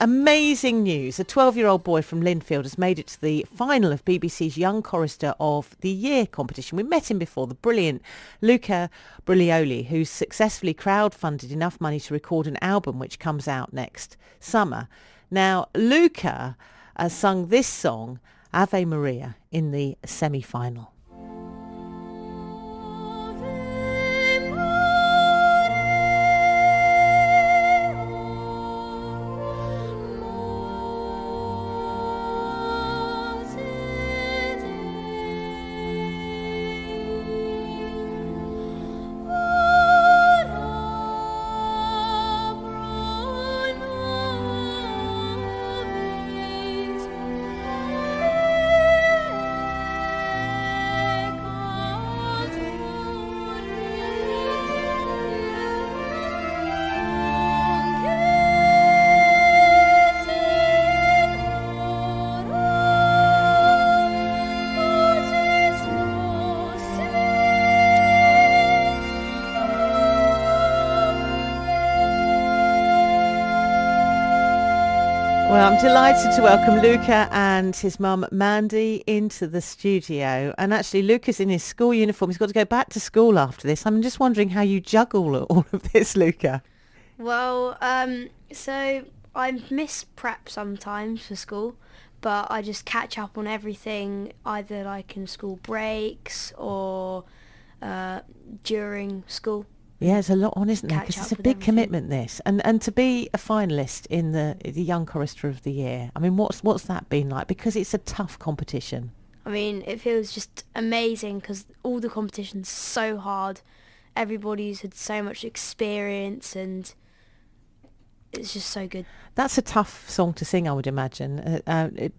amazing news. A 12-year-old boy from Linfield has made it to the final of BBC's Young Chorister of the Year competition. We met him before, the brilliant Luca Brugnoli, who's successfully crowdfunded enough money to record an album which comes out next summer. Now, Luca sung this song, Ave Maria, in the semi-final. Well, I'm delighted to welcome Luca and his mum Mandy into the studio. And actually, Luca's in his school uniform. He's got to go back to school after this. I'm just wondering how you juggle all of this, Luca. Well, so I miss prep sometimes for school, but I just catch up on everything, either like in school breaks or during school. Yeah, there's a lot on, isn't there? Because it's a big commitment, this. And to be a finalist in the Young Chorister of the Year, I mean, what's that been like? Because it's a tough competition. I mean, it feels just amazing because all the competition's so hard. Everybody's had so much experience and it's just so good. That's a tough song to sing, I would imagine.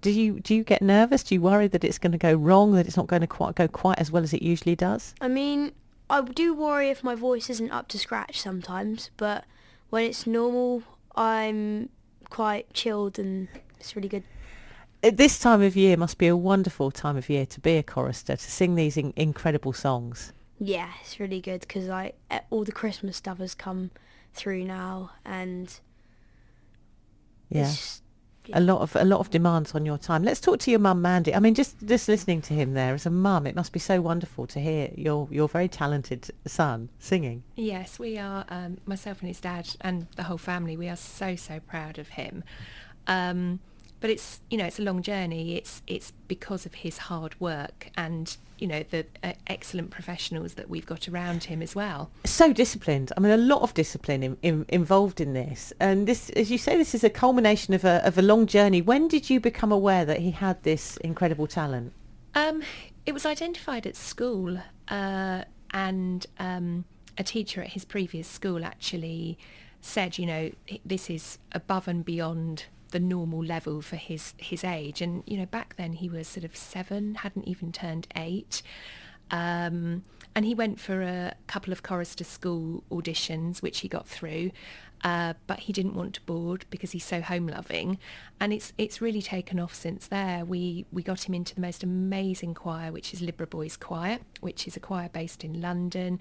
Do you get nervous? Do you worry that it's going to go wrong, that it's not going to go quite as well as it usually does? I mean, I do worry if my voice isn't up to scratch sometimes, but when it's normal, I'm quite chilled and it's really good. This time of year must be a wonderful time of year to be a chorister, to sing these incredible songs. Yeah, it's really good because all the Christmas stuff has come through now, and it's a lot of demands on your time. Let's talk to your mum, Mandy. I mean, just listening to him there as a mum, it must be so wonderful to hear your very talented son singing. Yes, we are, myself and his dad and the whole family, we are so proud of him. But it's a long journey. It's because of his hard work and the excellent professionals that we've got around him as well. So disciplined. I mean, a lot of discipline involved in this. And this, as you say, this is a culmination of a long journey. When did you become aware that he had this incredible talent? It was identified at school, and a teacher at his previous school actually said, this is above and beyond the normal level for his age. And back then he was sort of 7, hadn't even turned 8, and he went for a couple of chorister school auditions which he got through, but he didn't want to board because he's so home loving, and it's really taken off since there. We got him into the most amazing choir, which is Libra Boys Choir, which is a choir based in London,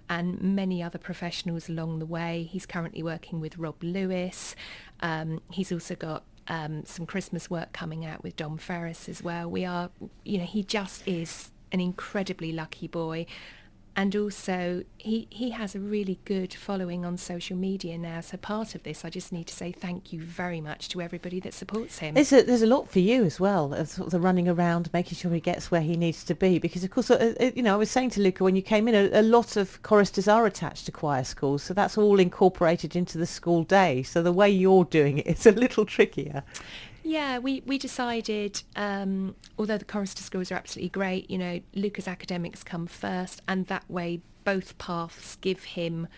and many other professionals along the way. He's currently working with Rob Lewis. He's also got some Christmas work coming out with Dom Ferris as well. He just is an incredibly lucky boy. And also, he has a really good following on social media now. So part of this, I just need to say thank you very much to everybody that supports him. There's a lot for you as well, of sort of the running around, making sure he gets where he needs to be. Because, of course, I was saying to Luca when you came in, a lot of choristers are attached to choir schools. So that's all incorporated into the school day. So the way you're doing it, it's a little trickier. Yeah, we decided, although the chorister schools are absolutely great, Luca's academics come first, and that way both paths give him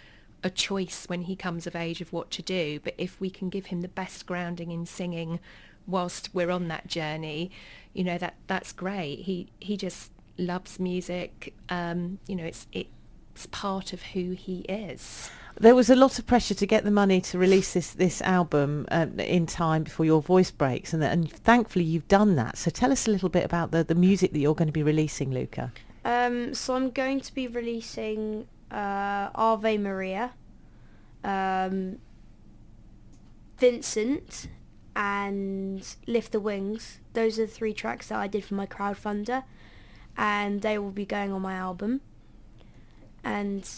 a choice when he comes of age of what to do. But if we can give him the best grounding in singing whilst we're on that journey, that's great. He just loves music. It's part of who he is. There was a lot of pressure to get the money to release this album in time before your voice breaks, and thankfully you've done that. So tell us a little bit about the music that you're going to be releasing, Luca. So I'm going to be releasing Ave Maria, Vincent, and Lift the Wings. Those are the 3 tracks that I did for my crowdfunder, and they will be going on my album. And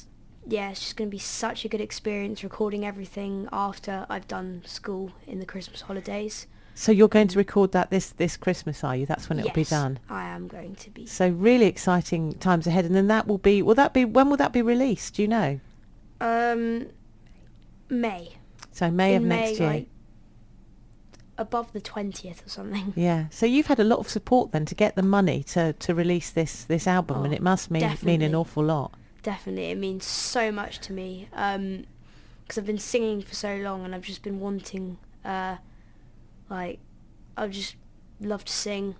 yeah, it's just going to be such a good experience recording everything after I've done school in the Christmas holidays. So you're going to record that this Christmas, are you? That's when it'll be done. I am going to be. So really exciting times ahead. And then when will that be released? Do you know? May. So May of next year. Like, above the 20th or something. Yeah. So you've had a lot of support then to get the money to release this album, and it must mean an awful lot. Definitely. It means so much to me. Because I've been singing for so long, and I've just been wanting... I just love to sing.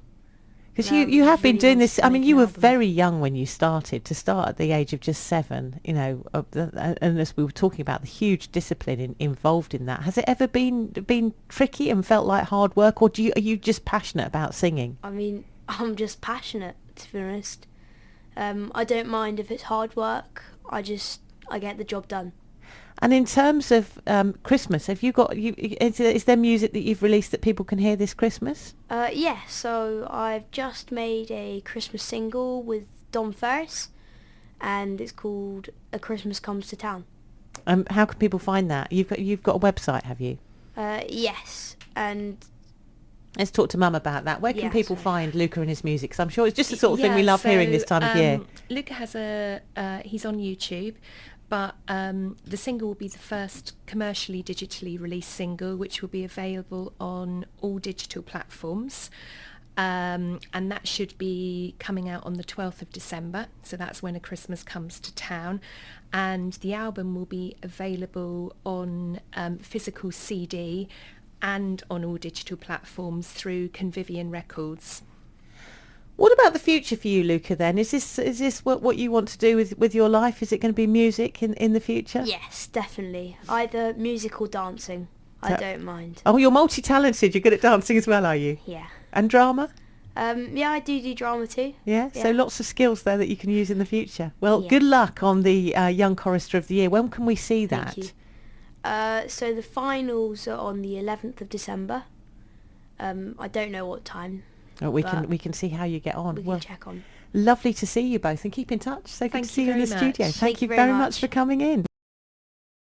Because you have been doing this. I mean, you were very young when you started. To start at the age of just 7, you know, and as we were talking about, the huge discipline involved in that. Has it ever been tricky and felt like hard work, or are you just passionate about singing? I mean, I'm just passionate, to be honest. I don't mind if it's hard work. I get the job done. And in terms of Christmas, have you got? Is there music that you've released that people can hear this Christmas? Yeah. So I've just made a Christmas single with Dom Ferris, and it's called "A Christmas Comes to Town." How can people find that? You've got a website, have you? Yes, and let's talk to Mum about that. Where can people find Luca and his music? Because I'm sure it's just the sort of thing we love hearing this time of year. Luca has he's on YouTube. But the single will be the first commercially digitally released single, which will be available on all digital platforms. And that should be coming out on the 12th of December. So that's when A Christmas Comes to Town. And the album will be available on physical CD and on all digital platforms through Convivian Records. What about the future for you, Luca, then? Is this what you want to do with your life? Is it going to be music in the future? Yes, definitely. Either music or dancing. I don't mind. Oh, you're multi-talented. You're good at dancing as well, are you? Yeah. And drama? Yeah, I do drama too. Yeah? So lots of skills there that you can use in the future. Well, Yeah. good luck on the Young Chorister of the Year. When can we see that? Thank you. So the finals are on the 11th of December. I don't know what time. Oh, we can see how you get on. We can check on. Lovely to see you both, and keep in touch. So good to see you in the studio. Thank you very much for coming in.